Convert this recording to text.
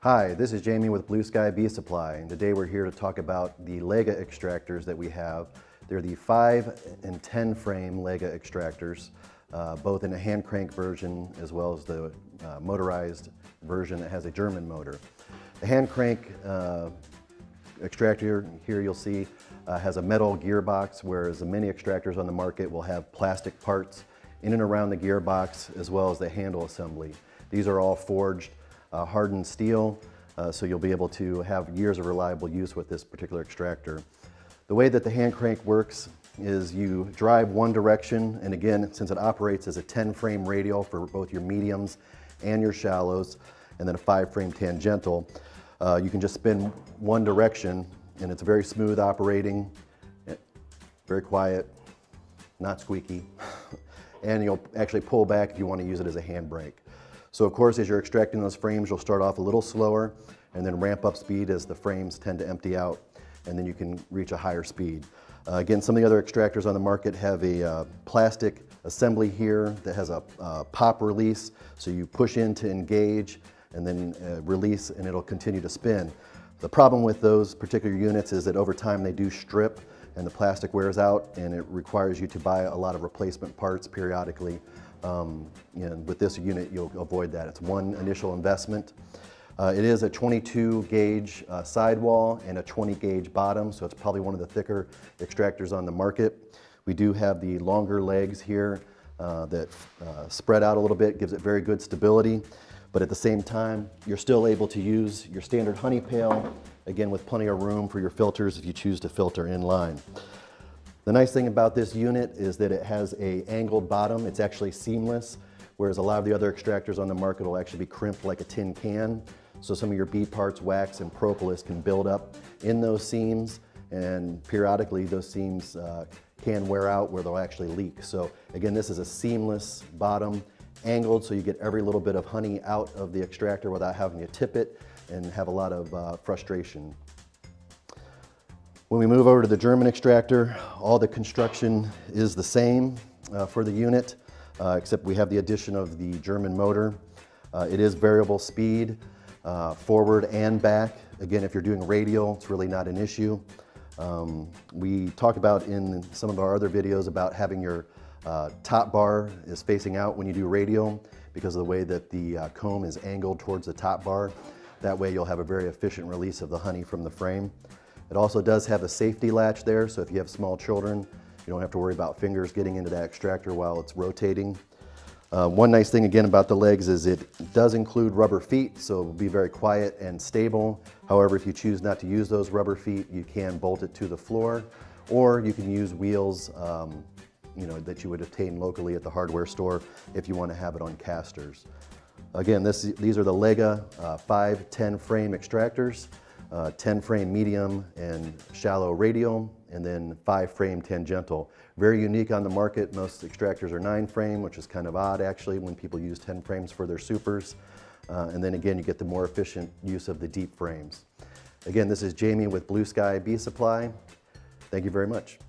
Hi, this is Jamie with Blue Sky Bee Supply, and today we're here to talk about the Lega extractors that we have. They're the 5 and 10 frame Lega extractors, both in a hand crank version as well as the motorized version that has a German motor. The hand crank extractor here you'll see has a metal gearbox, whereas the many extractors on the market will have plastic parts in and around the gearbox as well as the handle assembly. These are all forged hardened steel, so you'll be able to have years of reliable use with this particular extractor. The way that the hand crank works is you drive one direction, and again, since it operates as a 10 frame radial for both your mediums and your shallows, and then a 5 frame tangential, you can just spin one direction, and it's very smooth operating, very quiet, not squeaky, and you'll actually pull back if you want to use it as a handbrake. So of course, as you're extracting those frames, you'll start off a little slower and then ramp up speed as the frames tend to empty out, and then you can reach a higher speed. Again, some of the other extractors on the market have a plastic assembly here that has a pop release, so you push in to engage and then release and it'll continue to spin. The problem with those particular units is that over time they do strip and the plastic wears out, and it requires you to buy a lot of replacement parts periodically. With this unit, you'll avoid that. It's one initial investment. It is a 22 gauge sidewall and a 20 gauge bottom, so it's probably one of the thicker extractors on the market. We do have the longer legs here that spread out a little bit, gives it very good stability, but at the same time, you're still able to use your standard honey pail, again with plenty of room for your filters if you choose to filter in line. The nice thing about this unit is that it has an angled bottom. It's actually seamless, whereas a lot of the other extractors on the market will actually be crimped like a tin can. So some of your bead parts, wax, and propolis can build up in those seams, and periodically those seams can wear out where they'll actually leak. So again, this is a seamless bottom, angled, so you get every little bit of honey out of the extractor without having to tip it and have a lot of frustration. When we move over to the German extractor, all the construction is the same for the unit, except we have the addition of the German motor. It is variable speed, forward and back. Again, if you're doing radial, it's really not an issue. We talk about in some of our other videos about having your top bar is facing out when you do radial because of the way that the comb is angled towards the top bar. That way you'll have a very efficient release of the honey from the frame. It also does have a safety latch there, so if you have small children, you don't have to worry about fingers getting into that extractor while it's rotating. One nice thing again about the legs is it does include rubber feet, so it will be very quiet and stable. However, if you choose not to use those rubber feet, you can bolt it to the floor, or you can use wheels that you would obtain locally at the hardware store if you want to have it on casters. Again, these are the Lega 5-10 frame extractors. 10 frame medium and shallow radial, and then 5 frame tangential. Very unique on the market. Most extractors are 9 frame, which is kind of odd actually when people use 10 frames for their supers. And then again, you get the more efficient use of the deep frames. Again, this is Jamie with Blue Sky Bee Supply. Thank you very much.